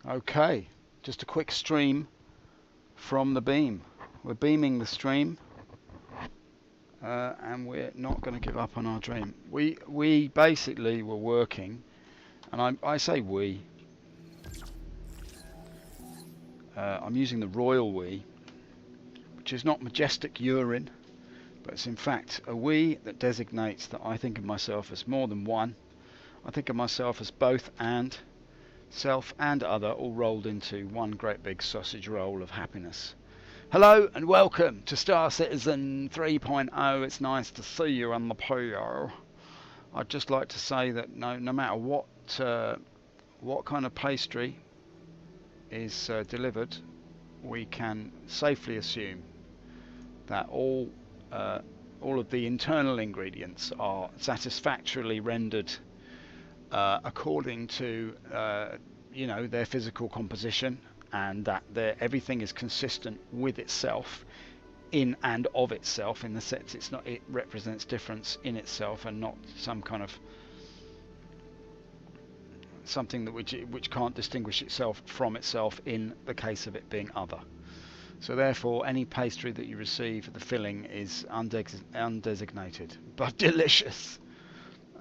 Okay, just a quick stream from the beam. We're beaming the stream, and we're not going to give up on our dream. We basically were working, and I say we. I'm using the royal we, which is not majestic urine, but it's in fact a we that designates that I think of myself as more than one. I think of myself as both and. Self and other all rolled into one great big sausage roll of happiness. Hello and welcome to Star Citizen 3.0. It's nice to see you on the PO. I'd just like to say that no matter what kind of pastry is delivered, we can safely assume that all of the internal ingredients are satisfactorily rendered according to their physical composition, and that everything is consistent with itself in and of itself, in the sense it represents difference in itself and not some kind of something that which can't distinguish itself from itself in the case of it being other. So therefore any pastry that you receive, the filling is undesignated but delicious.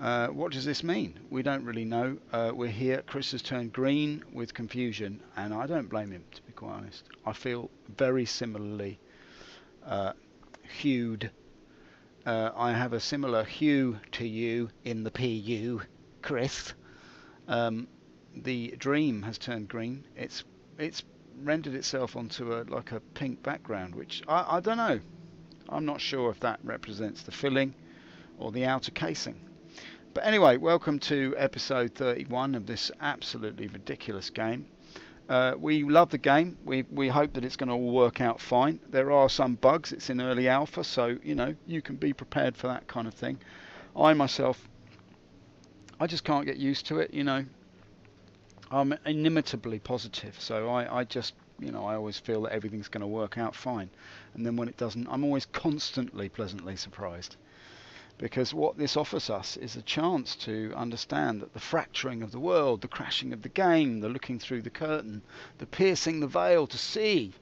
What does this mean? We don't really know. We're here. Chris has turned green with confusion, and I don't blame him, to be quite honest. I feel very similarly hued. I have a similar hue to you in the PU, Chris. The dream has turned green. It's rendered itself onto like a pink background, which I don't know. I'm not sure if that represents the filling or the outer casing. But anyway, welcome to episode 31 of this absolutely ridiculous game. We love the game. We hope that it's going to all work out fine. There are some bugs. It's in early alpha, so you can be prepared for that kind of thing. I myself, I just can't get used to it. I'm inimitably positive, so I just I always feel that everything's going to work out fine, and then when it doesn't, I'm always constantly pleasantly surprised. Because what this offers us is a chance to understand that the fracturing of the world, the crashing of the game, the looking through the curtain, the piercing the veil to see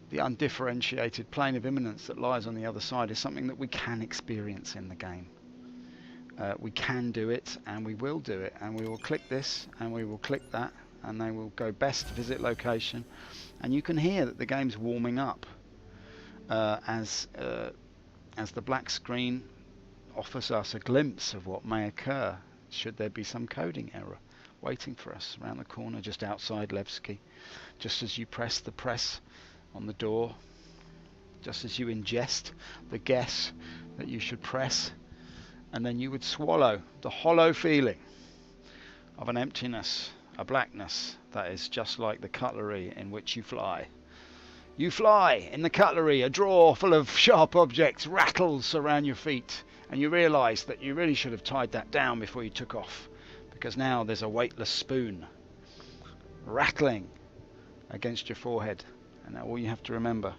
the undifferentiated plane of immanence that lies on the other side is something that we can experience in the game. We can do it, and we will do it, and we will click this and we will click that, and they will go best visit location, and you can hear that the game's warming up as the black screen offers us a glimpse of what may occur should there be some coding error waiting for us around the corner just outside Levski. Just as you press the press on the door, just as you ingest the guess that you should press, and then you would swallow the hollow feeling of an emptiness, a blackness that is just like the cutlery in which you fly. You fly in the cutlery, a drawer full of sharp objects rattles around your feet, and you realise that you really should have tied that down before you took off, because now there's a weightless spoon rattling against your forehead, and now all you have to remember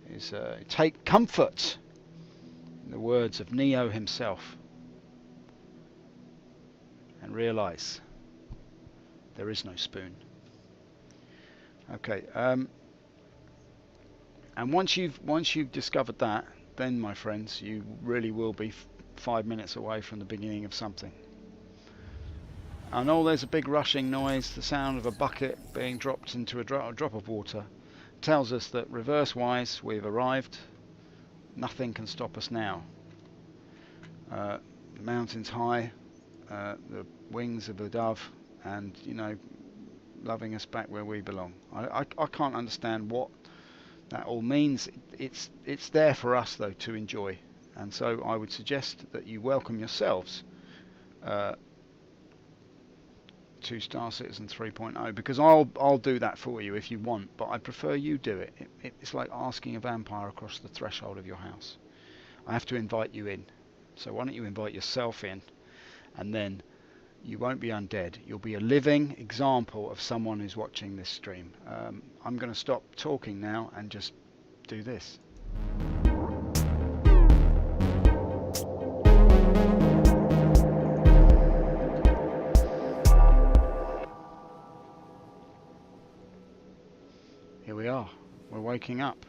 is take comfort in the words of Neo himself, and realise there is no spoon. Okay, and once you've discovered that, then my friends, you really will be 5 minutes away from the beginning of something. I know there's a big rushing noise. The sound of a bucket being dropped into a drop of water tells us that reverse-wise we've arrived. Nothing can stop us now. The mountain's high, the wings of the dove, and loving us back where we belong. I can't understand what that all means. It's there for us though to enjoy, and so I would suggest that you welcome yourselves to Star Citizen 3.0, because I'll do that for you if you want, but I prefer you do it. It's like asking a vampire across the threshold of your house. I have to invite you in, so why don't you invite yourself in, and then you won't be undead. You'll be a living example of someone who's watching this stream. I'm going to stop talking now and just do this. waking up.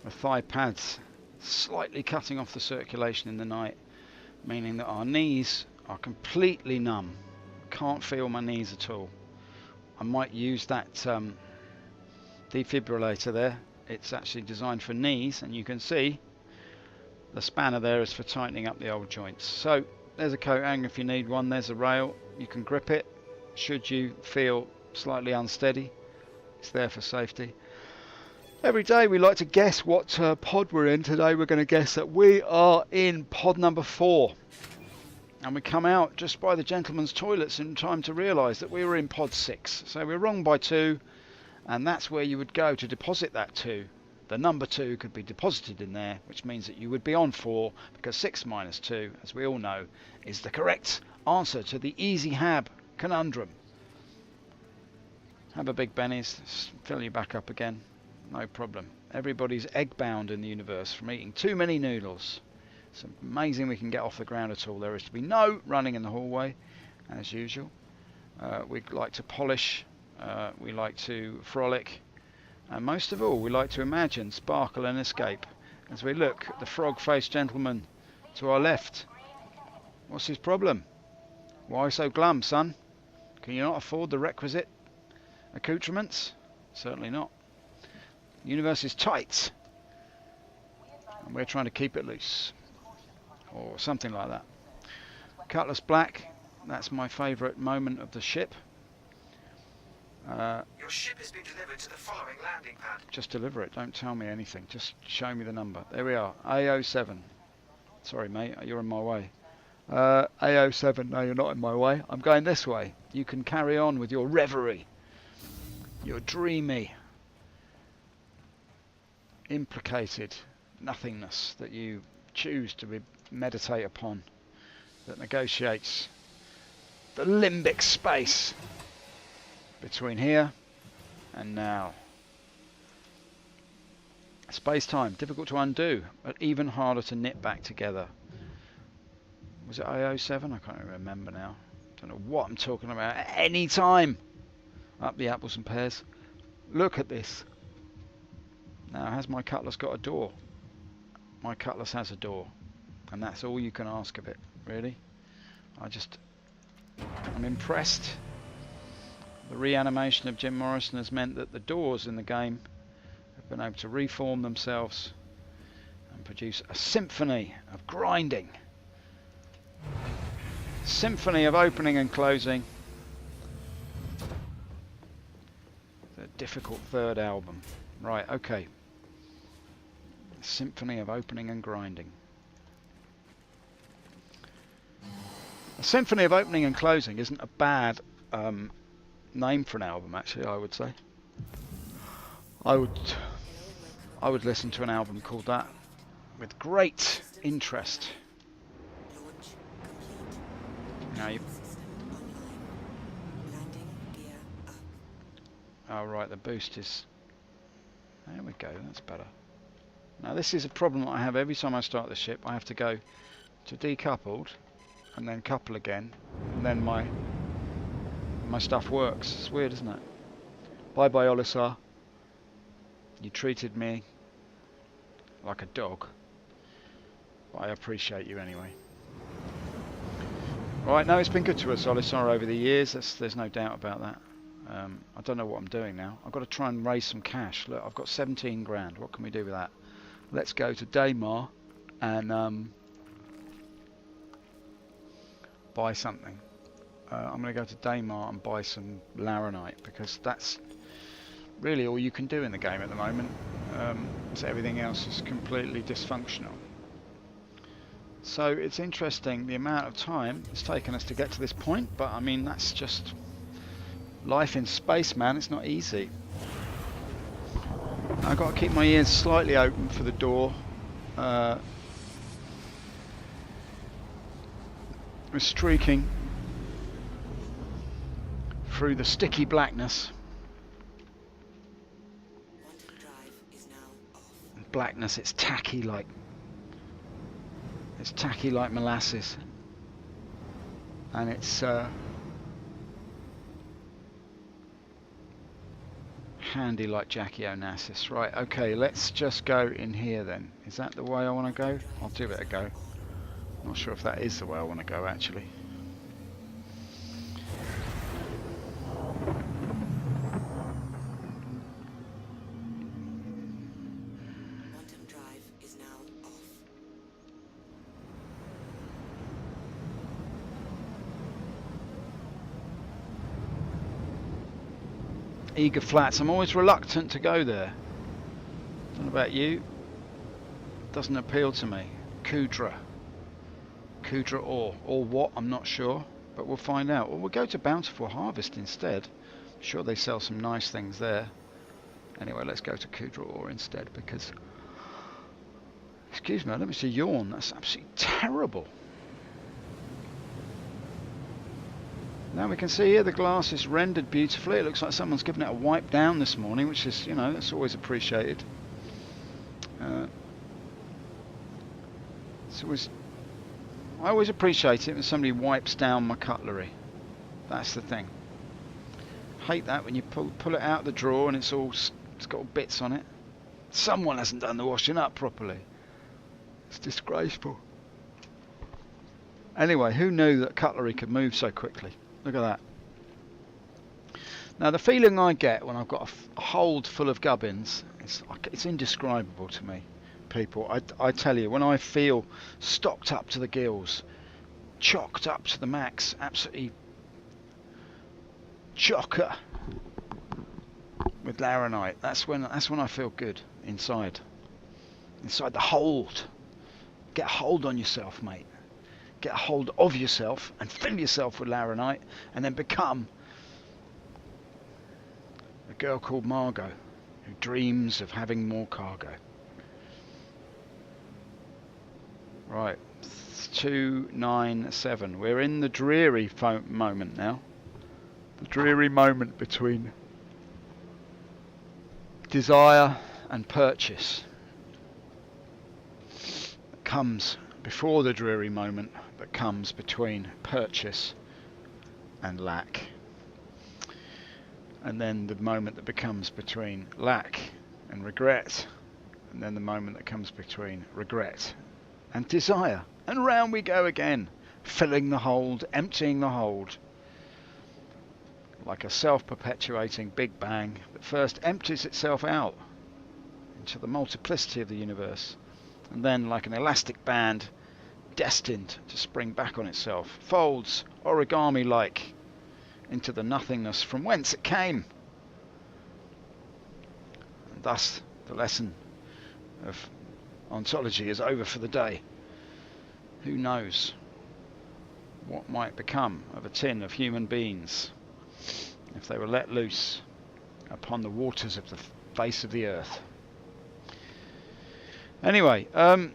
The thigh pads slightly cutting off the circulation in the night, meaning that our knees are completely numb. Can't feel my knees at all. I might use that defibrillator there. It's actually designed for knees, and you can see the spanner there is for tightening up the old joints. So there's a coat hanger if you need one. There's a rail. You can grip it should you feel slightly unsteady. It's there for safety. Every day we like to guess what pod we're in. Today we're going to guess that we are in pod number 4. And we come out just by the gentleman's toilets in time to realise that we were in pod 6. So we're wrong by 2, and that's where you would go to deposit that 2. The number 2 could be deposited in there, which means that you would be on 4, because 6 minus 2, as we all know, is the correct answer to the Easy Hab conundrum. Have a big Benny's, fill you back up again. No problem. Everybody's egg bound in the universe from eating too many noodles. It's amazing we can get off the ground at all. There is to be no running in the hallway, as usual. We like to polish, we like to frolic, and most of all we like to imagine, sparkle and escape. As we look at the frog-faced gentleman to our left. What's his problem? Why so glum, son? Can you not afford the requisite accoutrements? Certainly not. The universe is tight, and we're trying to keep it loose, or something like that. Cutlass black, that's my favourite moment of the ship. Your ship has been delivered to the following landing pad. Just deliver it, don't tell me anything, just show me the number. There we are, AO7. Sorry mate, you're in my way. AO7, no you're not in my way. I'm going this way. You can carry on with your reverie, your dreamy, implicated nothingness that you choose to meditate upon, that negotiates the limbic space between here and now. Space-time, difficult to undo, but even harder to knit back together. Was it AO7? I can't remember now. Don't know what I'm talking about. Any time. Up the apples and pears. Look at this. Now, has my Cutlass got a door? My Cutlass has a door. And that's all you can ask of it, really. I'm impressed. The reanimation of Jim Morrison has meant that the doors in the game have been able to reform themselves and produce a symphony of grinding. Symphony of opening and closing. The difficult third album. Right, okay. Symphony of opening and grinding. A symphony of opening and closing isn't a bad name for an album, actually, I would say. I would listen to an album called that with great interest. Now oh right, the boost is... There we go, that's better. Now this is a problem that I have every time I start the ship. I have to go to decoupled and then couple again, and then my stuff works. It's weird, isn't it? Bye bye Olisar. You treated me like a dog, but I appreciate you anyway. Right, no, it's been good to us, Olisar, over the years. There's no doubt about that. I don't know what I'm doing now. I've got to try and raise some cash. Look, I've got 17 grand. What can we do with that? Let's go to Daymar and buy something. I'm going to go to Daymar and buy some Laranite, because that's really all you can do in the game at the moment. So everything else is completely dysfunctional. So it's interesting the amount of time it's taken us to get to this point, but I mean that's just life in space, man. It's not easy. I've got to keep my ears slightly open for the door. We're streaking through the sticky blackness. Blackness, it's tacky like molasses, and it's handy like Jackie Onassis. Right, okay, let's just go in here then. Is that the way I want to go? I'll give it a go. Not sure if that is the way I want to go actually. Quantum drive is now off. Eager Flats, I'm always reluctant to go there. Don't know about you. Doesn't appeal to me. Kudra ore. Or what, I'm not sure. But we'll find out. Or we'll go to Bountiful Harvest instead. I'm sure they sell some nice things there. Anyway, let's go to Kudra ore instead because... Excuse me, let me see yawn. That's absolutely terrible. Now we can see here the glass is rendered beautifully. It looks like someone's given it a wipe down this morning, which is, you know, that's always appreciated. I always appreciate it when somebody wipes down my cutlery. That's the thing. Hate that when you pull it out of the drawer and it's got all bits on it. Someone hasn't done the washing up properly. It's disgraceful. Anyway, who knew that cutlery could move so quickly? Look at that. Now the feeling I get when I've got a hold full of gubbins, it's indescribable to me, people. I tell you, when I feel stocked up to the gills, chocked up to the max, absolutely chocker with Laranite, that's when I feel good inside the hold. Get a hold on yourself, mate. Get a hold of yourself and fill yourself with Laranite and then become a girl called Margot who dreams of having more cargo. Right, 297. We're in the dreary moment now. The dreary moment between desire and purchase. It comes before the dreary moment that comes between purchase and lack. And then the moment that becomes between lack and regret. And then the moment that comes between regret and desire. And round we go again, filling the hold, emptying the hold. Like a self-perpetuating Big Bang that first empties itself out into the multiplicity of the universe. And then, like an elastic band, destined to spring back on itself, folds origami-like into the nothingness from whence it came. And thus, the lesson of ontology is over for the day. Who knows what might become of a tin of human beings if they were let loose upon the waters of the face of the earth. Anyway, I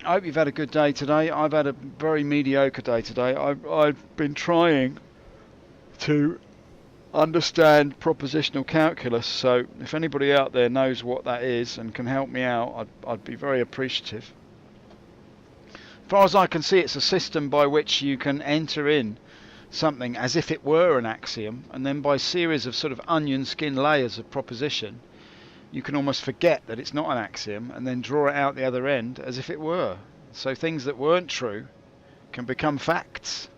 hope you've had a good day today. I've had a very mediocre day today. I've been trying to understand propositional calculus, so if anybody out there knows what that is and can help me out, I'd be very appreciative. As far as I can see, it's a system by which you can enter in something as if it were an axiom, and then by series of sort of onion skin layers of proposition, you can almost forget that it's not an axiom and then draw it out the other end as if it were. So things that weren't true can become facts.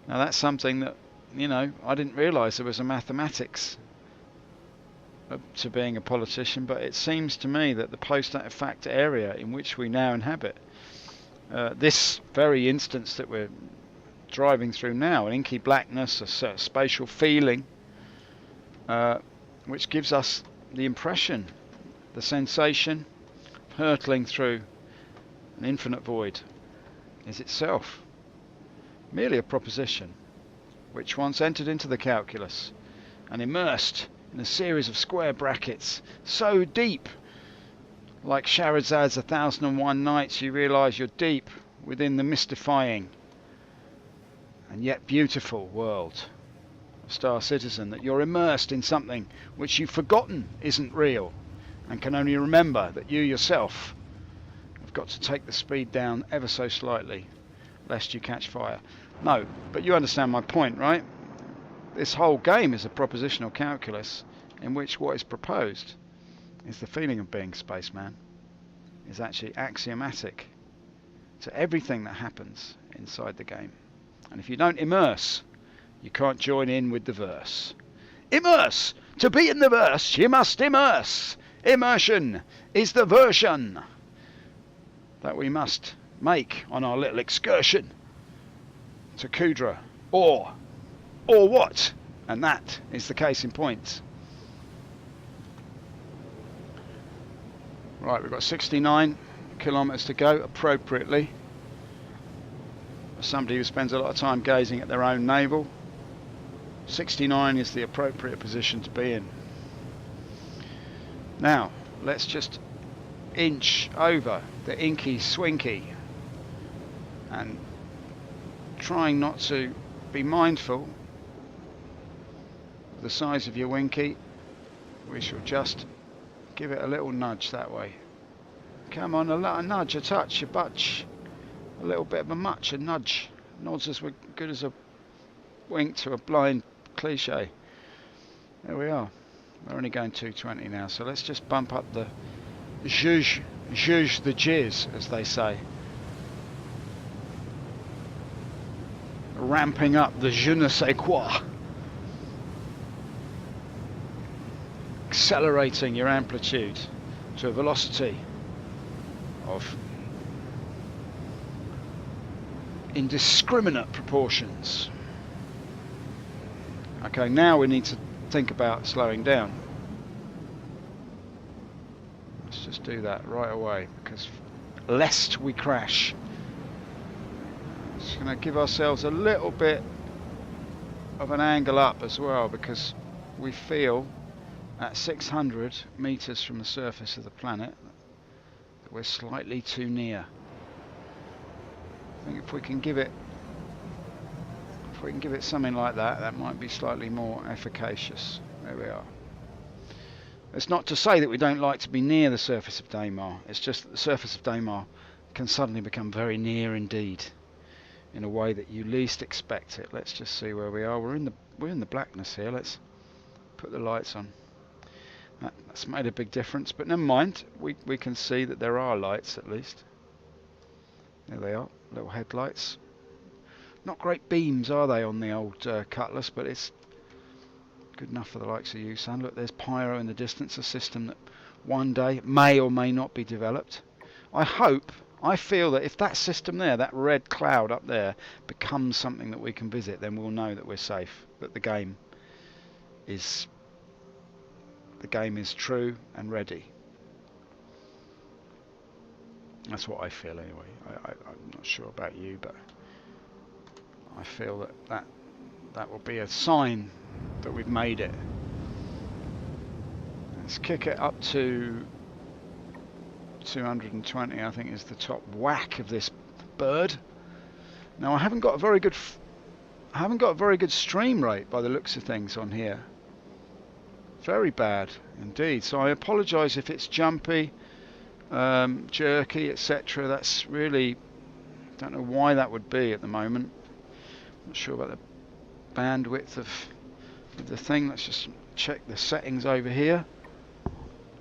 Now that's something that, you know, I didn't realise there was a mathematics to being a politician, but it seems to me that the post-fact area in which we now inhabit, this very instance that we're driving through now, an inky blackness, a spatial feeling, which gives us the impression, the sensation, hurtling through an infinite void, is itself merely a proposition which once entered into the calculus and immersed in a series of square brackets so deep, like Shahrazad's 1001 Nights, you realise you're deep within the mystifying and yet beautiful world of Star Citizen, that you're immersed in something which you've forgotten isn't real and can only remember that you yourself have got to take the speed down ever so slightly lest you catch fire. No, but you understand my point, right? This whole game is a propositional calculus in which what is proposed is the feeling of being spaceman is actually axiomatic to everything that happens inside the game. And if you don't immerse, you can't join in with the verse. Immerse! To be in the verse, you must immerse! Immersion is the version that we must make on our little excursion to Kudra. Or what? And that is the case in point. Right, we've got 69 kilometres to go, appropriately. For somebody who spends a lot of time gazing at their own navel, 69 is the appropriate position to be in. Now, let's just inch over the inky swinky and trying not to be mindful of the size of your winky, we shall just give it a little nudge that way. Come on, a little nudge, a touch, a butch, a little bit of a much, a nudge. Nods as good as a wink to a blind cliche. There we are. We're only going 220 now, so let's just bump up the zhuzh the jizz, as they say. Ramping up the je ne sais quoi. Accelerating your amplitude to a velocity of indiscriminate proportions. Okay, now we need to think about slowing down. Let's just do that right away, because lest we crash, just going to give ourselves a little bit of an angle up as well, because we feel at 600 meters from the surface of the planet that we're slightly too near. I think if we can give it something like that, that might be slightly more efficacious. There we are. It's not to say that we don't like to be near the surface of Daymar. It's just that the surface of Daymar can suddenly become very near indeed, in a way that you least expect it. Let's just see where we are. We're in the blackness here. Let's put the lights on. That's made a big difference, but never mind. We can see that there are lights at least. There they are, little headlights. Not great beams, are they, on the old Cutlass, but it's good enough for the likes of you, son. Look, there's Pyro in the distance, a system that one day may or may not be developed. I feel that if that system there, that red cloud up there, becomes something that we can visit, then we'll know that we're safe, that the game is true and ready. That's what I feel anyway. I'm not sure about you, but I feel that will be a sign that we've made it. Let's kick it up to 220, I think, is the top whack of this bird. Now I haven't got a very good stream rate by the looks of things on here. Very bad indeed. So I apologise if it's jumpy, jerky, etc. That's really, don't know why that would be at the moment. Not sure about the bandwidth of the thing. Let's just check the settings over here.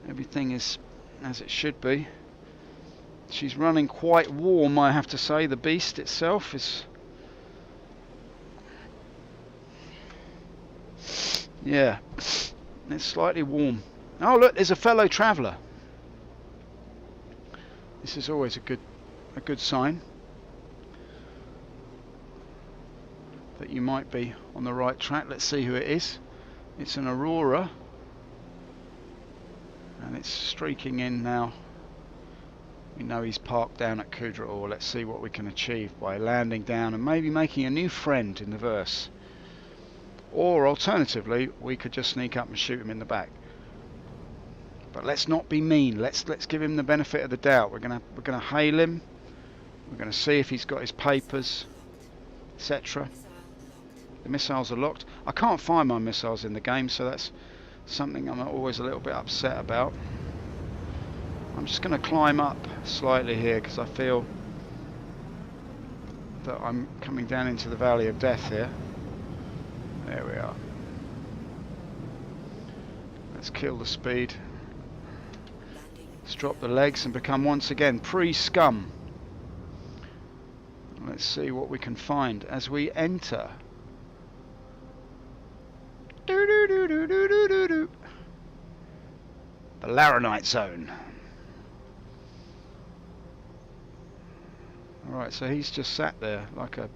Everything is as it should be. She's running quite warm, I have to say. The beast itself is, yeah, it's slightly warm. Oh look, there's a fellow traveller. This is always a good sign that you might be on the right track. Let's see who it is. It's an Aurora, and it's streaking in now. We know he's parked down at Kudra. Let's see what we can achieve by landing down and maybe making a new friend in the verse. Or alternatively, we could just sneak up and shoot him in the back. But let's not be mean. Let's give him the benefit of the doubt. We're gonna hail him. We're gonna see if he's got his papers, etc. The missiles are locked. I can't find my missiles in the game, so that's something I'm always a little bit upset about. I'm just going to climb up slightly here because I feel that I'm coming down into the valley of death here. There we are. Let's kill the speed. Landing. Let's drop the legs and become once again pre-scum. Let's see what we can find as we enter. The Laranite zone. Alright, so he's just sat there like a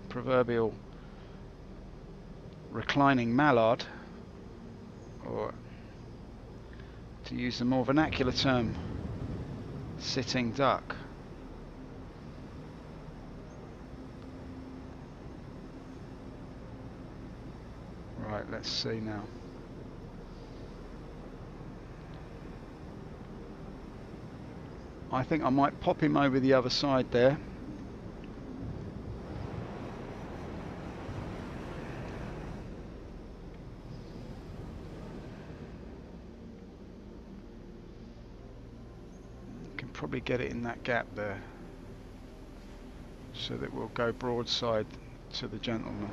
proverbial reclining mallard, or to use the more vernacular term, sitting duck. Right, let's see now. I think I might pop him over the other side there. Can probably get it in that gap there, so that we'll go broadside to the gentleman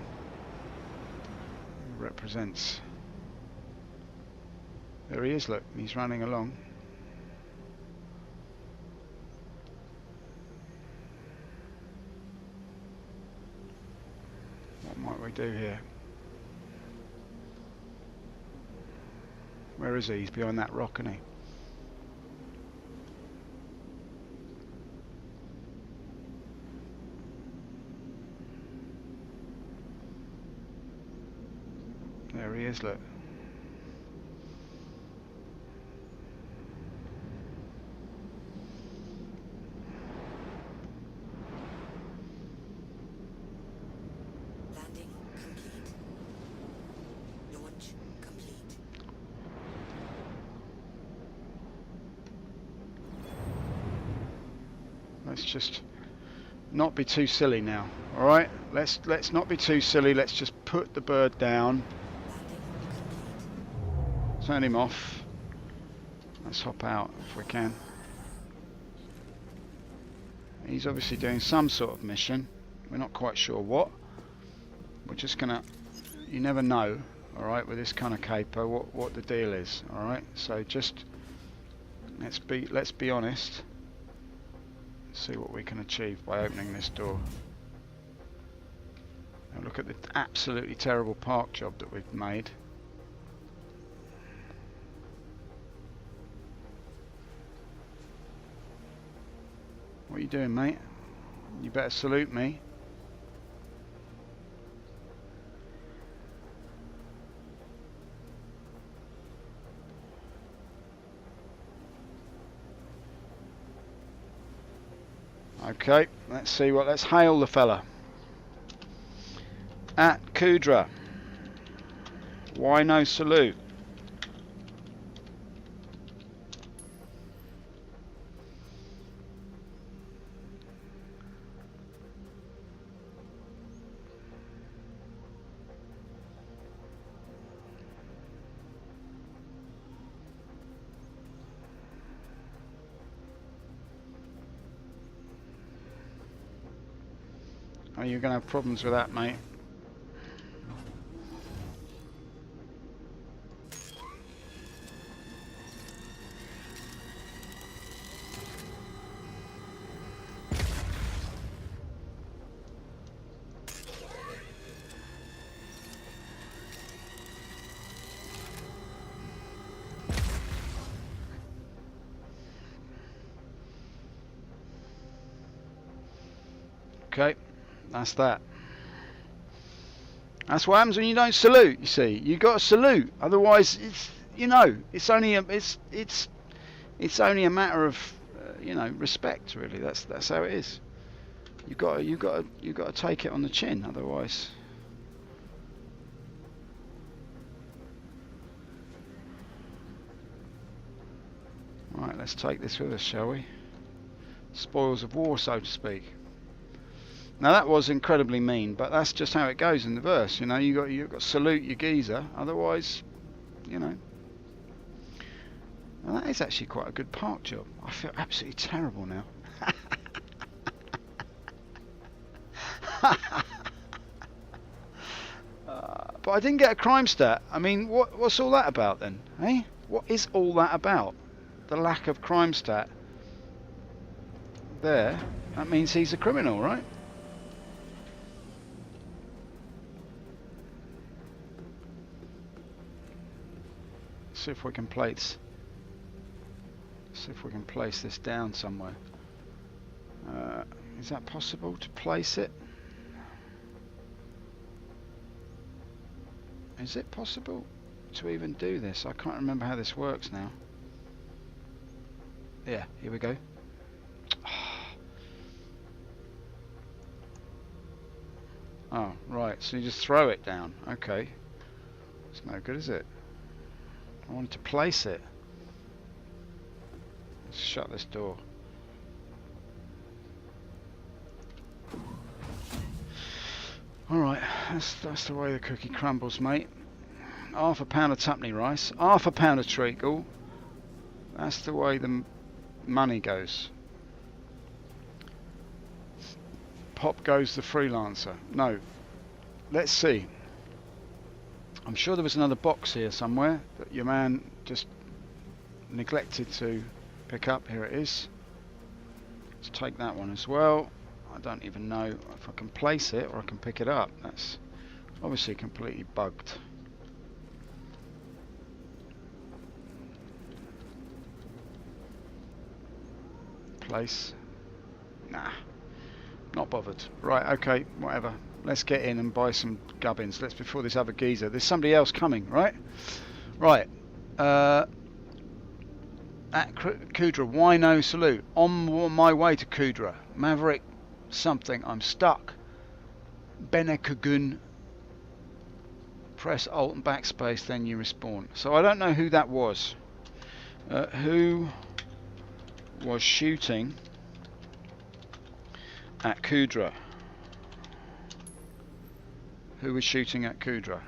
who represents. There he is, look, he's running along. What might we do here? Where is he? He's behind that rock, isn't he? There he is, look. Landing complete. Launch complete. Let's just not be too silly now. All right, let's not be too silly. Let's just put the bird down. Turn him off. Let's hop out if we can. He's obviously doing some sort of mission. We're not quite sure what. We're just gonna, you never know, alright, with this kind of caper, what the deal is, alright? So just let's be honest. See what we can achieve by opening this door. Now look at the absolutely terrible park job that we've made. What are you doing, mate? You better salute me. Okay, let's hail the fella. At Kudra. Why no salute? Oh, you're going to have problems with that, mate. Okay. That's that. That's what happens when you don't salute. You see, you got to salute. Otherwise, it's it's only a matter of respect. Really, that's how it is. You got to take it on the chin. Otherwise, right. Let's take this with us, shall we? Spoils of war, so to speak. Now that was incredibly mean, but that's just how it goes in the verse. You got to salute your geezer, otherwise, Now that is actually quite a good park job. I feel absolutely terrible now. But I didn't get a crime stat. I mean, what's all that about then? Eh? What is all that about? The lack of crime stat there. That means he's a criminal, right? See if we can place. See if we can place this down somewhere. Is that possible to place it? Is it possible to even do this? I can't remember how this works now. Yeah, here we go. Oh, right, so you just throw it down. Okay. It's no good, is it? I wanted to place it. Let's shut this door. Alright, that's the way the cookie crumbles, mate. Half a pound of tuppenny rice, half a pound of treacle. That's the way the money goes. Pop goes the freelancer. No. Let's see. I'm sure there was another box here somewhere that your man just neglected to pick up. Here it is. Let's take that one as well. I don't even know if I can place it or I can pick it up. That's obviously completely bugged. Place. Nah. Not bothered. Right, okay, whatever. Let's get in and buy some gubbins. Let's before this other geezer. There's somebody else coming, right? Right. At Kudra, Wino salute. On my way to Kudra. Maverick something. I'm stuck. Benekugun. Press Alt and backspace, then you respawn. So I don't know who that was. Who was shooting at Kudra? Who was shooting at Kudra?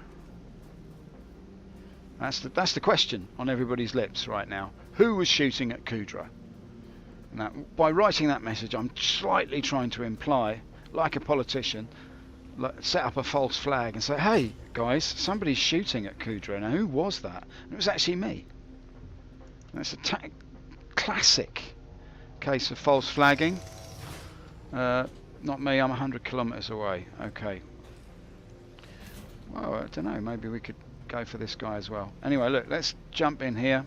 That's the question on everybody's lips right now. Who was shooting at Kudra? Now, by writing that message, I'm slightly trying to imply, like a politician, set up a false flag and say, hey guys, somebody's shooting at Kudra. Now, who was that? And it was actually me. That's a classic case of false flagging. Not me, I'm 100 kilometers away. Okay. Well, I don't know, maybe we could go for this guy as well. Anyway, look, let's jump in here.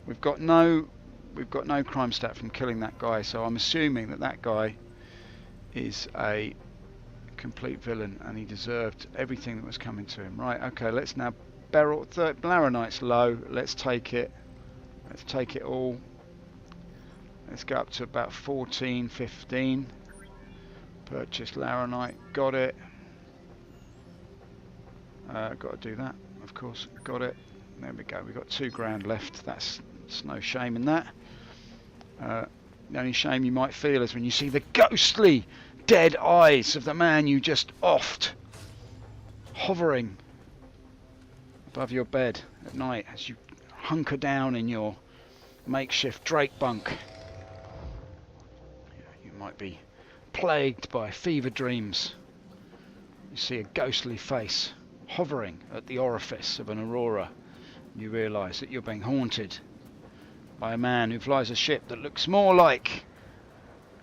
We've got no crime stat from killing that guy, so I'm assuming that that guy is a complete villain and he deserved everything that was coming to him. Right, okay, let's now barrel. Laranite's low, let's take it. Let's take it all. Let's go up to about 14, 15. Purchase Laranite, got it. Got to do that, of course, got it. There we go, we've got £2,000 left. That's no shame in that. The only shame you might feel is when you see the ghostly dead eyes of the man you just offed, hovering above your bed at night as you hunker down in your makeshift Drake bunk. You might be plagued by fever dreams. You see a ghostly face hovering at the orifice of an aurora. You realise that you're being haunted by a man who flies a ship that looks more like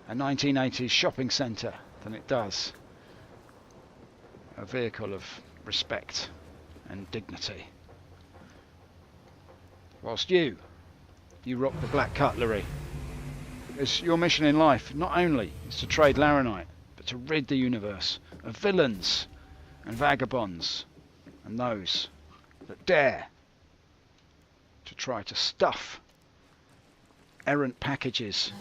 a 1980s shopping centre than it does a vehicle of respect and dignity. Whilst you rock the black cutlery. Because your mission in life not only is to trade Laranite, but to rid the universe of villains and vagabonds and those that dare to try to stuff errant packages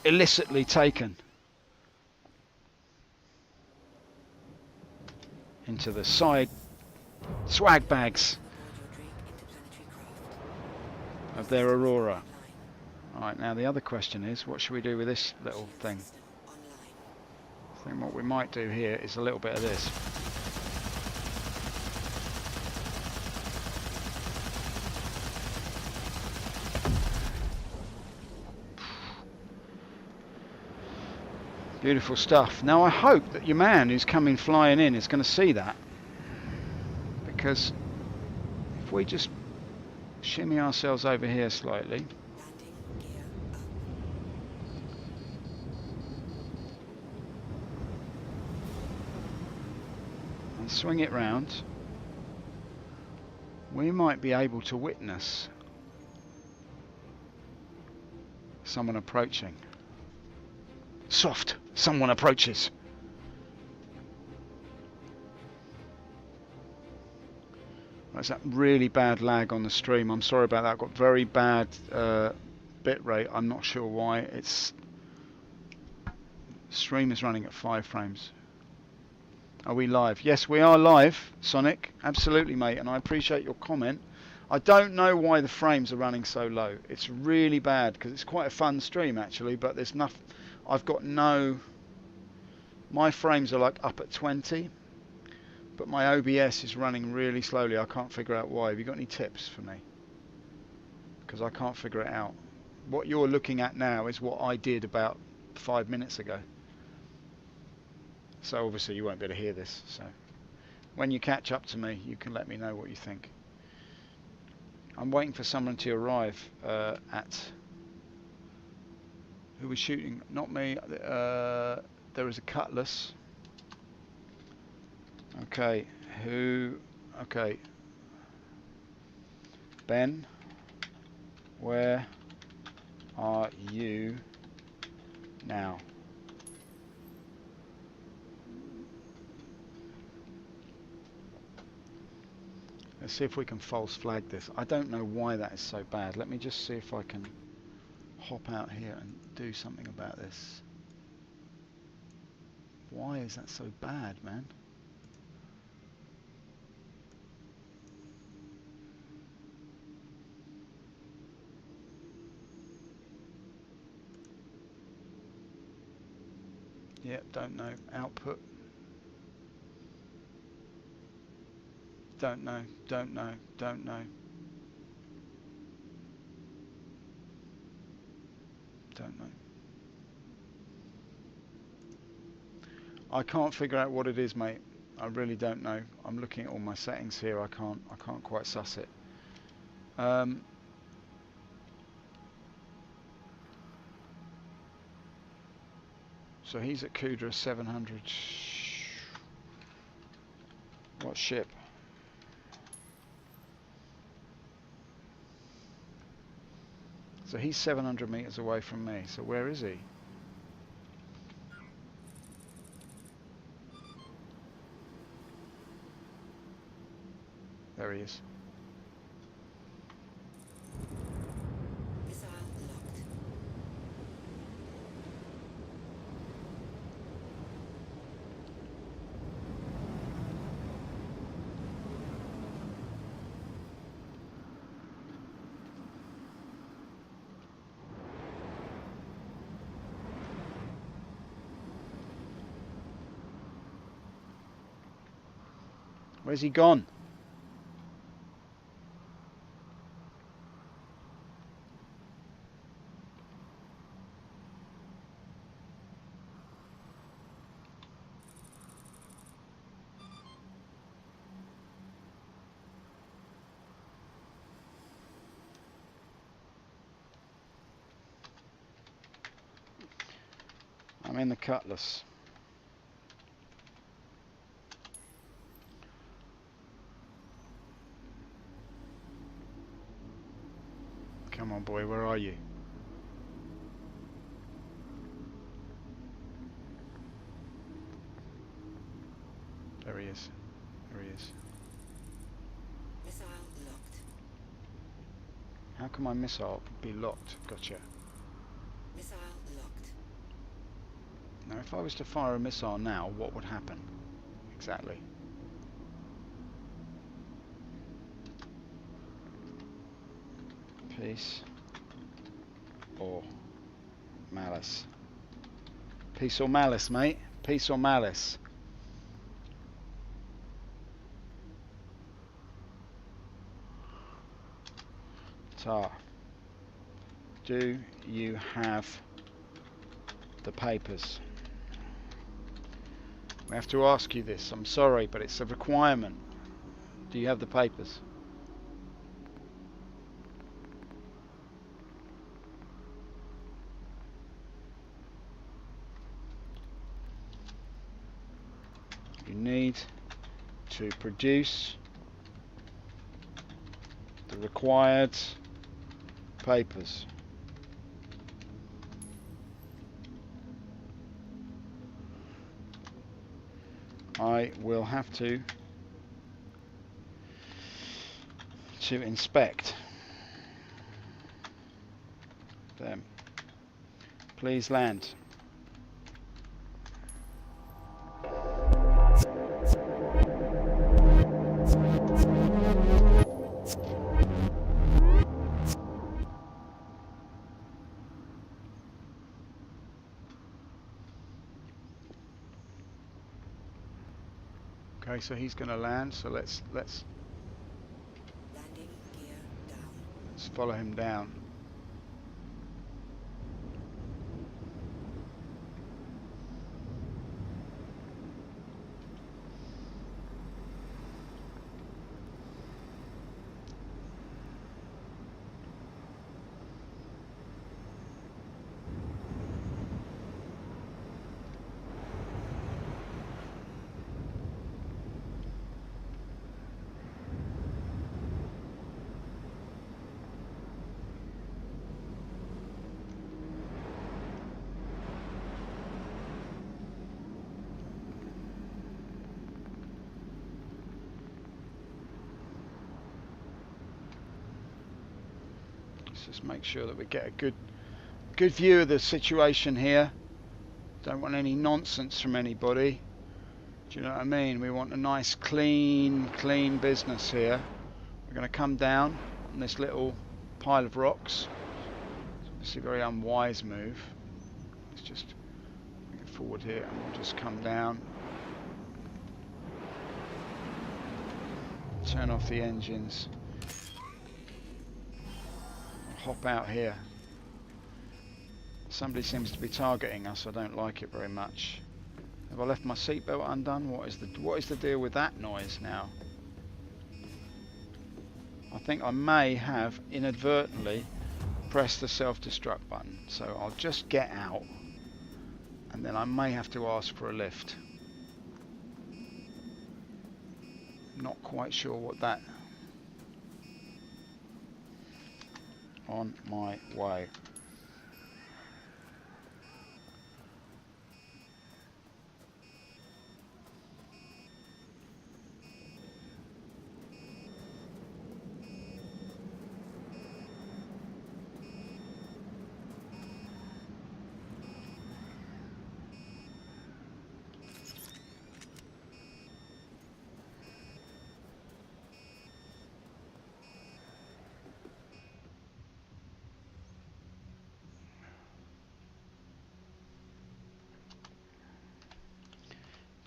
illicitly taken into the side swag bags of their Aurora. Alright, now the other question is, what should we do with this little thing? I think what we might do here is a little bit of this. Beautiful stuff. Now I hope that your man who's coming flying in is going to see that, because if we just shimmy ourselves over here slightly. Landing gear up. And swing it round. We might be able to witness someone approaching. Soft! Someone approaches! That's that really bad lag on the stream. I'm sorry about that. I've got very bad bit rate. I'm not sure why. It's stream is running at 5 frames. Are we live? Yes, we are live, Sonic. Absolutely, mate. And I appreciate your comment. I don't know why the frames are running so low. It's really bad because it's quite a fun stream actually, but there's nothing. I've got no. My frames are like up at 20, but my OBS is running really slowly. I can't figure out why. Have you got any tips for me? Because I can't figure it out. What you're looking at now is what I did about 5 minutes ago. So obviously you won't be able to hear this. So when you catch up to me, you can let me know what you think. I'm waiting for someone to arrive at... Who was shooting? Not me. There is a Cutlass. Okay. Who... Okay. Ben, where are you now? Let's see if we can false flag this. I don't know why that is so bad. Let me just see if I can hop out here and do something about this. Why is that so bad, man? Yep, don't know. Output. Don't know, don't know, don't know. Don't know. I can't figure out what it is, mate. I really don't know. I'm looking at all my settings here. I can't quite suss it. So he's at Kudra 700. What ship? So he's 700 meters away from me. So where is he? There he is. Missile locked. Where's he gone? I'm in the Cutlass. Come on, boy, where are you? There he is. There he is. Missile locked. How can my missile be locked? Gotcha. Missile locked. Now, if I was to fire a missile now, what would happen? Exactly. Peace or malice? Peace or malice, mate? Peace or malice? Tar, do you have the papers? We have to ask you this. I'm sorry, but it's a requirement. Do you have the papers? you need to produce the required papers. I will have to inspect them. Please land. Okay, so he's going to land. So let's Landing gear down. let's follow him down. Let's just make sure that we get a good view of the situation here. Don't want any nonsense from anybody. Do you know what I mean? We want a nice clean business here. We're going to come down on this little pile of rocks. It's a very unwise move. Let's just bring it forward here and we'll just come down. Turn off the engines. Hop out here. Somebody seems to be targeting us. I don't like it very much. Have I left my seatbelt undone? What is the deal with that noise now? I think I may have inadvertently pressed the self-destruct button. So I'll just get out and then I may have to ask for a lift. Not quite sure what that... On my way.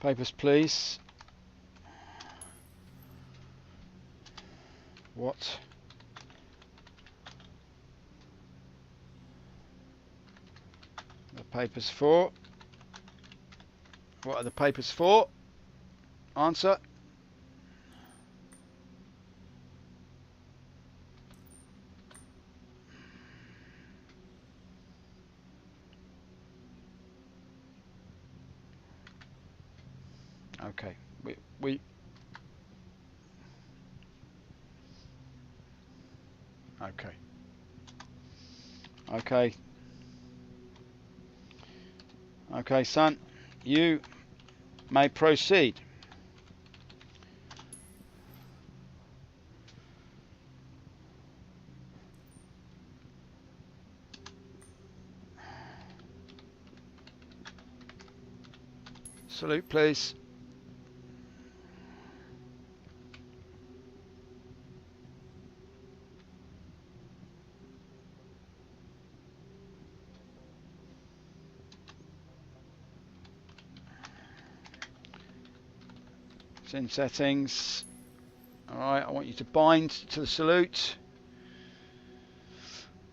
Papers, please. What? The papers for? What are the papers for? Answer. Okay, we okay, son, you may proceed. Salute, please. In settings. Alright, I want you to bind to the salute.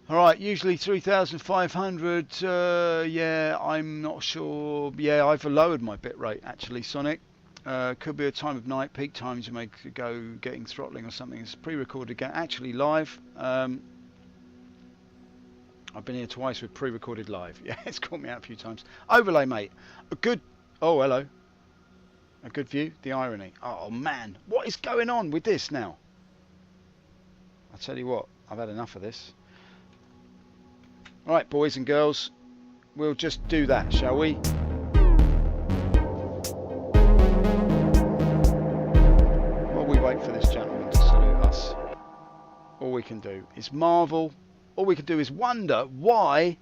Alright, usually 3,500. Yeah, I'm not sure. Yeah, I've lowered my bitrate actually, Sonic. Could be a time of night, peak times you may go getting throttling or something. It's pre-recorded again, actually live. I've been here twice with pre-recorded live. Yeah, it's caught me out a few times. Overlay, mate. A good... Oh, hello. A good view? The irony. Oh man, what is going on with this now? I tell you what, I've had enough of this. Alright, boys and girls, we'll just do that, shall we? While we wait for this gentleman to salute us, all we can do is marvel. All we can do is wonder why.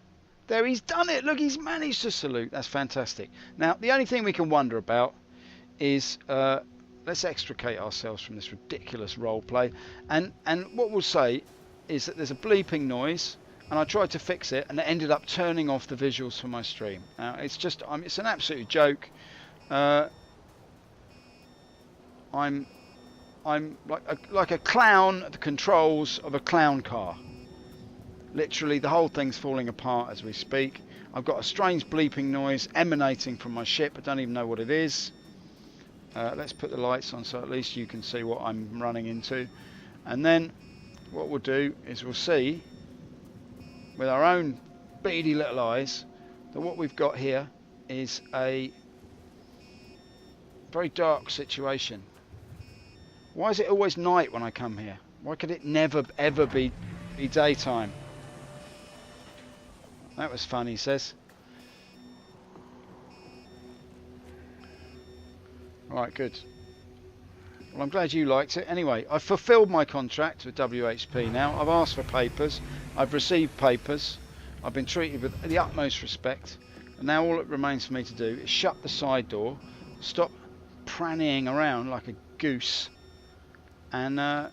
There, he's done it. Look, he's managed to salute. That's fantastic. Now, the only thing we can wonder about is let's extricate ourselves from this ridiculous role play. And what we'll say is that there's a bleeping noise, and I tried to fix it, and it ended up turning off the visuals for my stream. Now, it's just, it's an absolute joke. I'm like a clown at the controls of a clown car. Literally, the whole thing's falling apart as we speak. I've got a strange bleeping noise emanating from my ship. I don't even know what it is. Let's put the lights on so at least you can see what I'm running into. And then what we'll do is we'll see with our own beady little eyes that what we've got here is a very dark situation. Why is it always night when I come here? Why could it never ever be daytime? That was fun, he says. Right, good. Well, I'm glad you liked it. Anyway, I've fulfilled my contract with WHP now. I've asked for papers. I've received papers. I've been treated with the utmost respect. And now all it remains for me to do is shut the side door, stop prannying around like a goose, and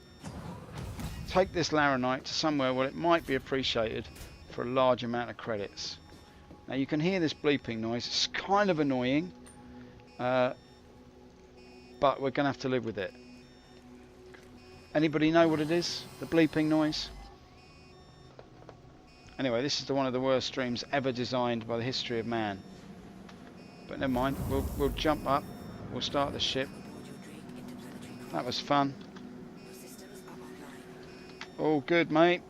take this Laranite to somewhere where it might be appreciated for a large amount of credits. Now you can hear this bleeping noise. It's kind of annoying, but we're going to have to live with it. Anybody know what it is? The bleeping noise? Anyway, this is one of the worst streams ever designed by the history of man. But never mind, we'll jump up, we'll start the ship. That was fun. All good, mate.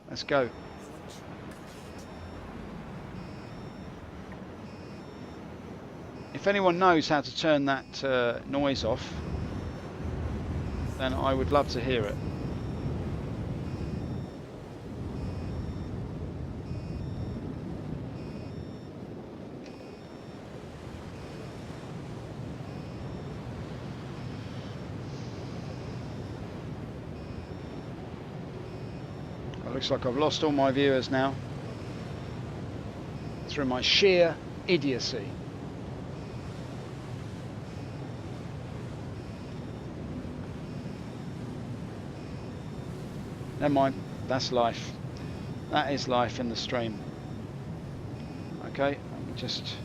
Let's go. If anyone knows how to turn that noise off, then I would love to hear it. It looks like I've lost all my viewers now through my sheer idiocy. Never mind, that's life. That is life in the stream. Okay, just...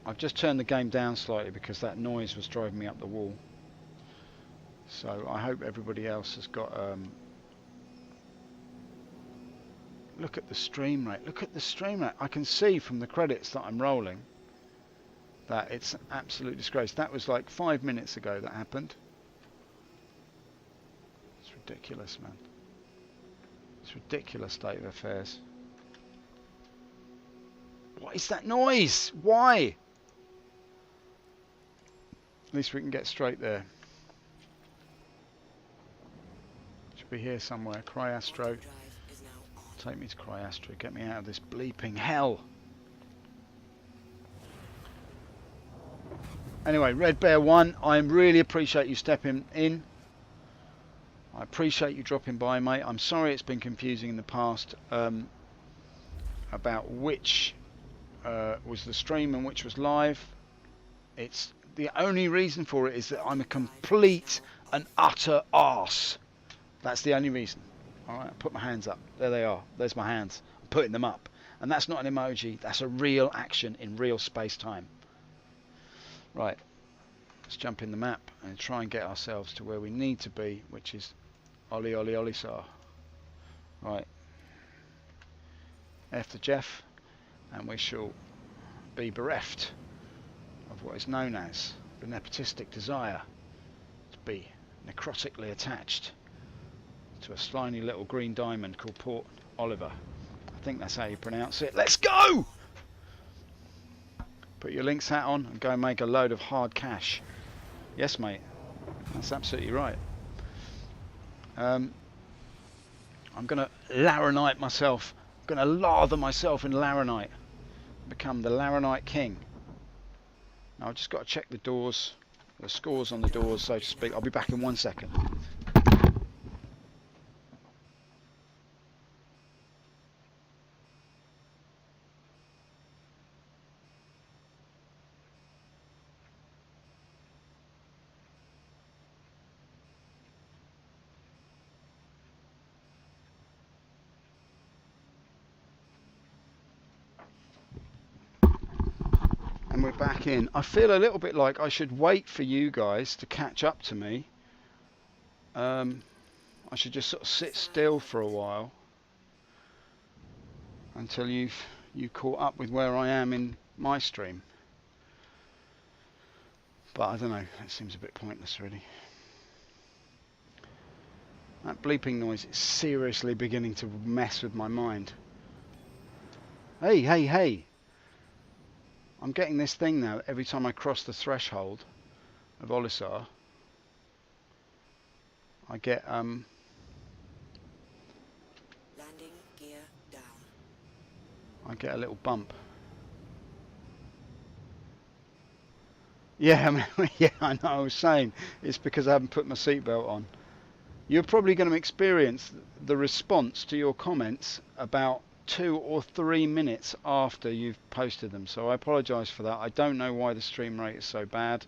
I've just turned the game down slightly because that noise was driving me up the wall. So I hope everybody else has got... Look at the stream rate. Look at the stream rate. I can see from the credits that I'm rolling that it's an absolute disgrace. That was like 5 minutes ago that happened. It's ridiculous, man. It's a ridiculous state of affairs. What is that noise? Why? At least we can get straight there. Should be here somewhere. Cryastro. Take me to Cryastro. Get me out of this bleeping hell. Anyway, Red Bear 1, I really appreciate you stepping in. I appreciate you dropping by, mate. I'm sorry it's been confusing in the past about which was the stream and which was live. It's the only reason for it is that I'm a complete and utter arse. That's the only reason. Alright, put my hands up. There they are. There's my hands. I'm putting them up. And that's not an emoji. That's a real action in real space-time. Right. Let's jump in the map and try and get ourselves to where we need to be, which is Ollie Ollie Ollie Sar. Right. F to Jeff. And we shall be bereft of what is known as the nepotistic desire to be necrotically attached to a slimy little green diamond called Port Oliver. I think that's how you pronounce it. Let's go! Put your Lynx hat on and go and make a load of hard cash. Yes, mate. That's absolutely right. I'm going to Laranite myself. I'm going to lather myself in Laranite. Become the Laranite king. Now I've just got to check the doors, the scores on the doors, so to speak. I'll be back in 1 second. And we're back in. I feel a little bit like I should wait for you guys to catch up to me. I should just sort of sit still for a while until you caught up with where I am in my stream. But I don't know, it seems a bit pointless really. That bleeping noise is seriously beginning to mess with my mind. Hey, hey, hey! I'm getting this thing now every time I cross the threshold of Olisar. I get Landing gear down. I get a little bump. Yeah, I mean, yeah, I know. I was saying it's because I haven't put my seatbelt on. You're probably going to experience the response to your comments about 2 or 3 minutes after you've posted them, so I apologise for that. I don't know why the stream rate is so bad.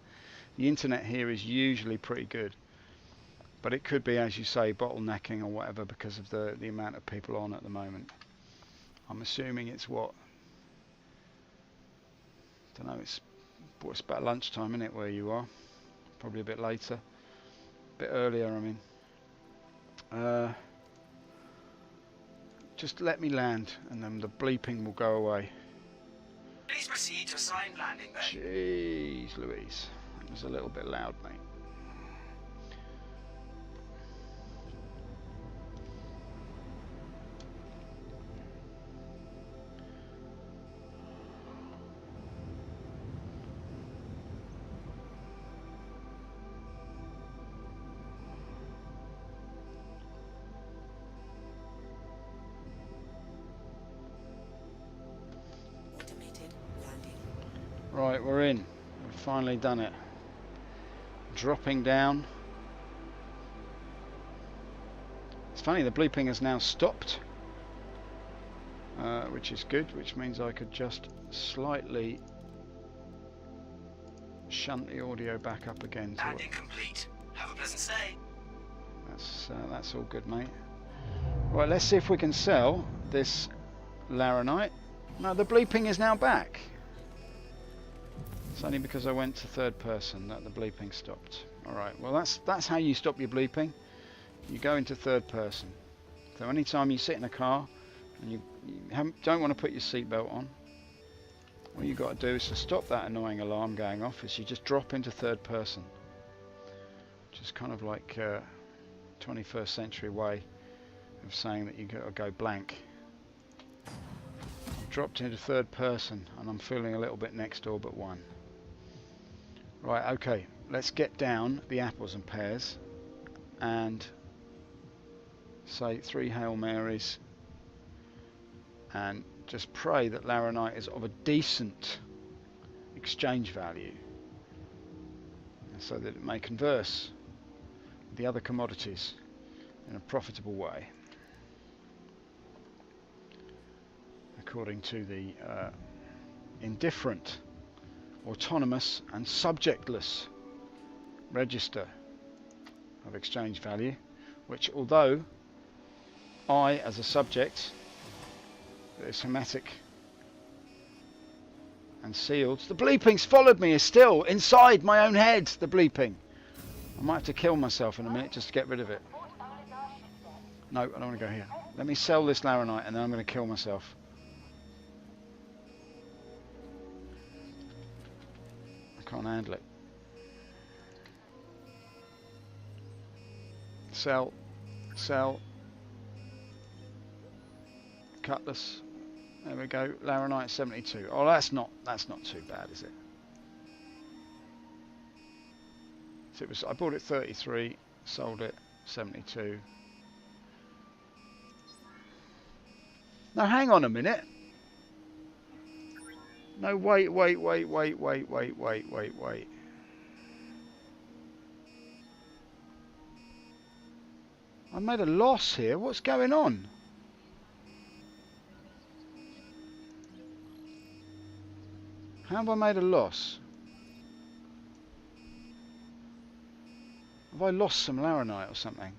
The internet here is usually pretty good, but it could be, as you say, bottlenecking or whatever because of the amount of people on at the moment. I'm assuming it's what, I don't know, it's about lunchtime, isn't it, where you are? Probably a bit later, a bit earlier, I mean. Just let me land and then the bleeping will go away. Please proceed to assigned landing bay. Jeez Louise, that was a little bit loud, mate. Right, we're in. We've finally done it. Dropping down. It's funny, the bleeping has now stopped, which is good, which means I could just slightly shunt the audio back up again. Landing complete. Have a pleasant stay. That's all good, mate. Right, let's see if we can sell this Laranite. No, the bleeping is now back. It's only because I went to third person that the bleeping stopped. Alright, well that's how you stop your bleeping. You go into third person. So anytime you sit in a car and you don't want to put your seatbelt on, all you've got to do is to stop that annoying alarm going off is you just drop into third person. Which is kind of like a 21st century way of saying that you got to go blank. I've dropped into third person and I'm feeling a little bit next door but one. Right, okay, let's get down the apples and pears and say 3 Hail Marys and just pray that Laranite is of a decent exchange value so that it may converse with the other commodities in a profitable way according to the indifferent, autonomous and subjectless register of exchange value, which although I as a subject is hermetic and sealed, the bleeping's followed me, is still inside my own head, the bleeping. I might have to kill myself in a minute just to get rid of it. No, I don't want to go here. Let me sell this Laranite and then I'm going to kill myself. can't handle it. Sell. Sell. Cutlass. There we go. Laranite 72. Oh, that's not too bad, is it? So it was. I bought it 33, sold it 72. Now hang on a minute. No, wait. I made a loss here. What's going on? How have I made a loss? Have I lost some Laranite or something?